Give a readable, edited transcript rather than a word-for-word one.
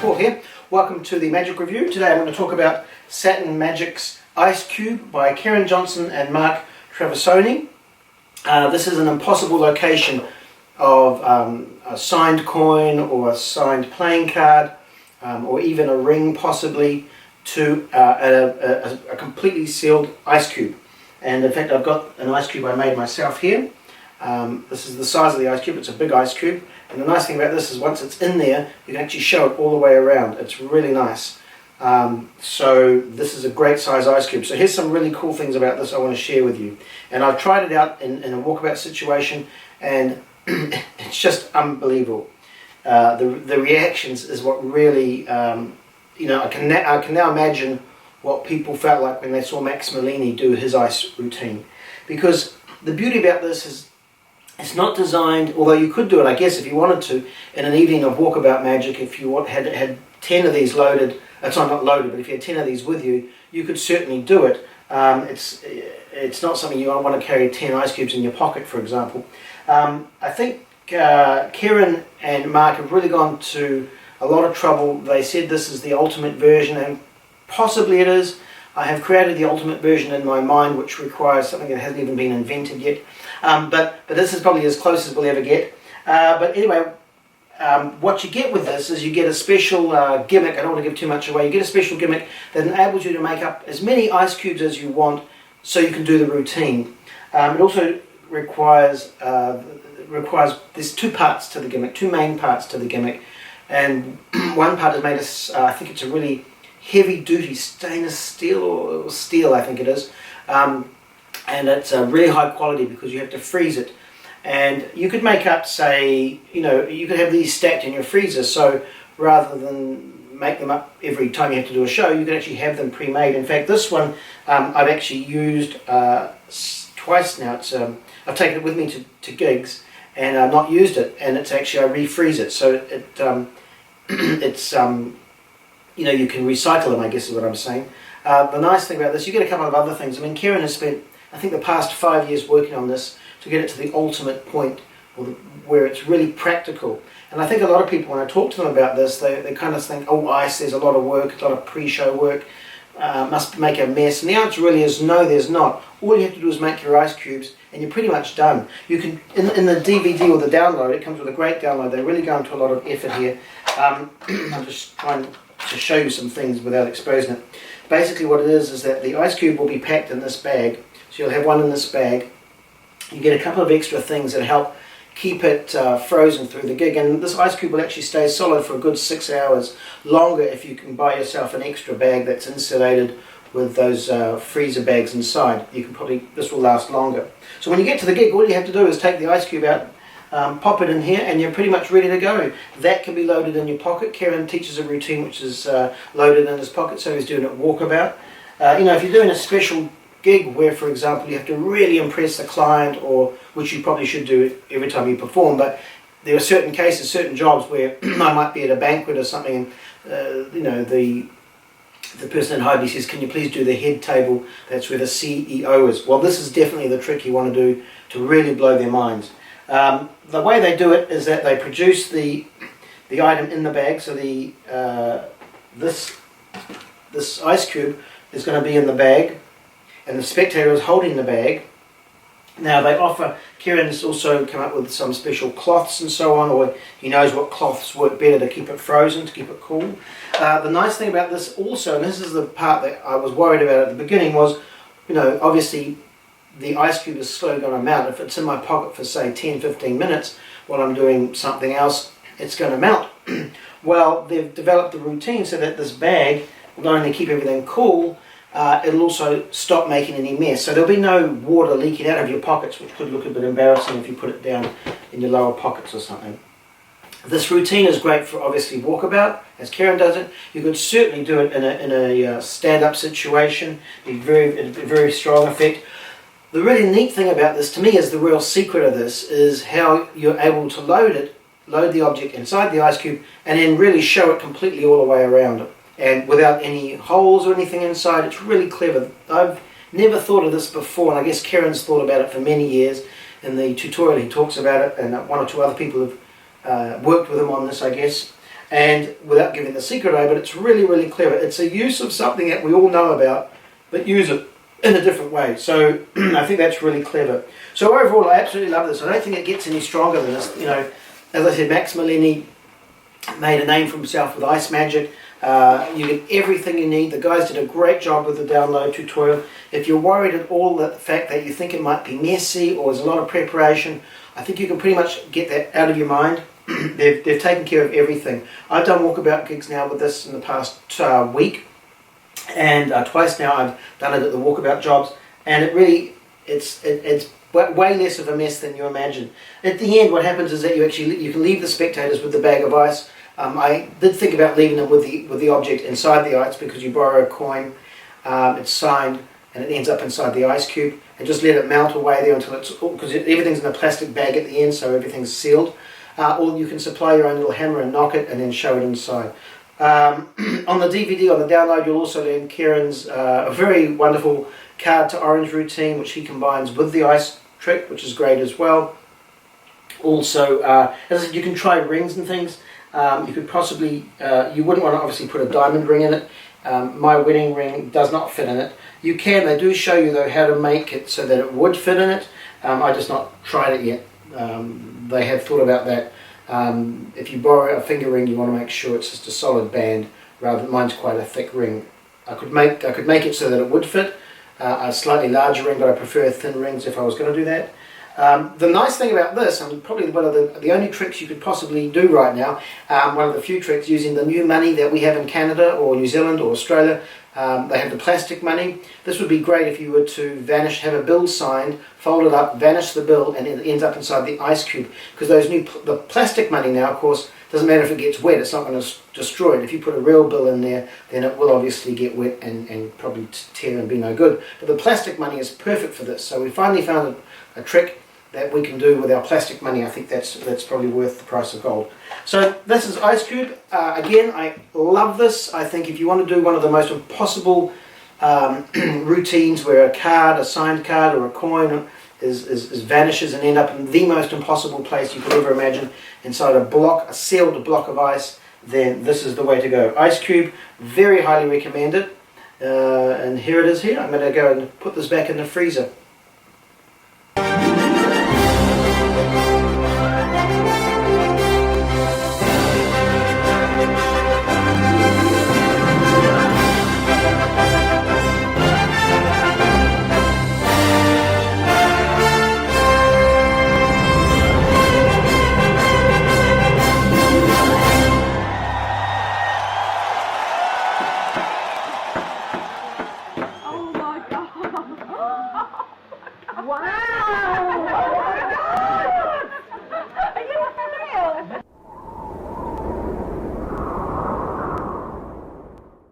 Paul here. Welcome to the Magic Review. Today I'm going to talk about Saturn Magic's Ice Qube by Kieron Johnson and Mark Traversoni. This is an impossible location of a signed coin or a signed playing card or even a ring possibly to a completely sealed ice cube. And in fact I've got an ice cube I made myself here. This is the size of the ice cube. It's a big ice cube, and the nice thing about this is once it's in there you can actually show it all the way around. It's really nice. So this is a great size ice cube. So here's some really cool things about this I want to share with you. And I've tried it out in a walkabout situation, and it's just unbelievable. The reactions is what really, I can now imagine what people felt like when they saw Max Malini do his ice routine. Because the beauty about this is it's not designed, although you could do it, I guess, if you wanted to, in an evening of walkabout magic. If you had 10 of these loaded, it's not loaded, but if you had 10 of these with you, you could certainly do it. It's not something you want to carry 10 ice cubes in your pocket, for example. I think Kieron and Mark have really gone to a lot of trouble. They said this is the ultimate version, and possibly it is. I have created the ultimate version in my mind, which requires something that hasn't even been invented yet. But this is probably as close as we'll ever get. But anyway, what you get with this is you get a special gimmick. I don't want to give too much away. You get a special gimmick that enables you to make up as many ice cubes as you want so you can do the routine. It also requires, there's two parts to the gimmick, two main parts to the gimmick. And one part is made of, I think it's a really heavy-duty stainless steel, or steel I think it is. And it's really high quality because you have to freeze it. And you could make up, say, you could have these stacked in your freezer, so rather than make them up every time you have to do a show, you could actually have them pre-made. In fact, this one I've actually used twice now. I've taken it with me to gigs, and I've not used it, and it's actually, I refreeze it, so you can recycle them, I guess is what I'm saying. The nice thing about this, you get a couple of other things. I mean, Kieron has spent, I think, the past 5 years working on this to get it to the ultimate point, where it's really practical. And I think a lot of people, when I talk to them about this, they kind of think, oh, ice, there's a lot of work, a lot of pre-show work, must make a mess. And the answer really is no, there's not. All you have to do is make your ice cubes, and you're pretty much done. You can, in the DVD or the download, it comes with a great download. They really go into a lot of effort here. I'm just trying to show you some things without exposing it. Basically what it is that the ice cube will be packed in this bag. So you'll have one in this bag. You get a couple of extra things that help keep it frozen through the gig, and this ice cube will actually stay solid for a good 6 hours longer if you can buy yourself an extra bag that's insulated with those freezer bags inside. You can probably, this will last longer. So when you get to the gig, all you have to do is take the ice cube out, pop it in here, and you're pretty much ready to go. That can be loaded in your pocket. Kieron teaches a routine which is loaded in his pocket, so he's doing it walkabout. If you're doing a special gig where, for example, you have to really impress the client, or which you probably should do every time you perform, but there are certain cases, certain jobs where I might be at a banquet or something, and the person at Reivew says, can you please do the head table, that's where the CEO is. Well, this is definitely the trick you want to do to really blow their minds. The way they do it is that they produce the item in the bag. So this ice cube is going to be in the bag, and the spectator is holding the bag. Now they offer, Kieron has also come up with some special cloths and so on, or he knows what cloths work better to keep it frozen, to keep it cool. The nice thing about this also, and this is the part that I was worried about at the beginning, was, obviously the ice cube is slowly going to melt. If it's in my pocket for, say, 10-15 minutes while I'm doing something else, it's going to melt. Well, they've developed the routine so that this bag will not only keep everything cool, it'll also stop making any mess. So there'll be no water leaking out of your pockets, which could look a bit embarrassing if you put it down in your lower pockets or something. This routine is great for, obviously, walkabout, as Kieron does it. You could certainly do it in a stand-up situation. It'd be a very strong effect. The really neat thing about this, to me, is the real secret of this, is how you're able to load the object inside the ice cube, and then really show it completely all the way around it, and without any holes or anything inside. It's really clever. I've never thought of this before, and I guess Kieron's thought about it for many years. In the tutorial he talks about it, and one or two other people have worked with him on this, I guess. And without giving the secret away, but it's really, really clever. It's a use of something that we all know about, but use it in a different way. So I think that's really clever. So overall, I absolutely love this. I don't think it gets any stronger than this. You know, as I said, Max Malini made a name for himself with Ice Magic. You get everything you need. The guys did a great job with the download tutorial. If you're worried at all that the fact that you think it might be messy or there's a lot of preparation, I think you can pretty much get that out of your mind. They've taken care of everything. I've done walkabout gigs now with this in the past week, and twice now I've done it at the walkabout jobs, and it really, it's way less of a mess than you imagine. At the end, what happens is that you can leave the spectators with the bag of ice. I did think about leaving them with the object inside the ice, because you borrow a coin, it's signed, and it ends up inside the ice cube, and just let it melt away there until it's, because everything's in a plastic bag at the end, so everything's sealed. Or you can supply your own little hammer and knock it and then show it inside. On the DVD, on the download, you'll also learn Kieron's a very wonderful card to orange routine, which he combines with the ice trick, which is great as well. Also, as I said, you can try rings and things. You could possibly, you wouldn't want to obviously put a diamond ring in it. My wedding ring does not fit in it. You can, they do show you though how to make it so that it would fit in it. I just not tried it yet. They have thought about that. If you borrow a finger ring, you want to make sure it's just a solid band, rather than mine's quite a thick ring. I could make it so that it would fit a slightly larger ring, but I prefer thin rings if I was going to do that. The nice thing about this, and probably one of the only tricks you could possibly do right now, one of the few tricks using the new money that we have in Canada or New Zealand or Australia, they have the plastic money. This would be great if you were to have a bill signed, fold it up, vanish the bill, and it ends up inside the ice cube. Because the plastic money now, of course, doesn't matter if it gets wet, it's not going to destroy it. If you put a real bill in there, then it will obviously get wet and probably tear and be no good. But the plastic money is perfect for this. So we finally found a trick that we can do with our plastic money. I think that's probably worth the price of gold. So this is Ice Qube. Again, I love this. I think if you want to do one of the most impossible routines where a signed card or a coin vanishes and end up in the most impossible place you could ever imagine, inside a sealed block of ice, then this is the way to go. Ice Qube, very highly recommended. And here it is here. I'm going to go and put this back in the freezer.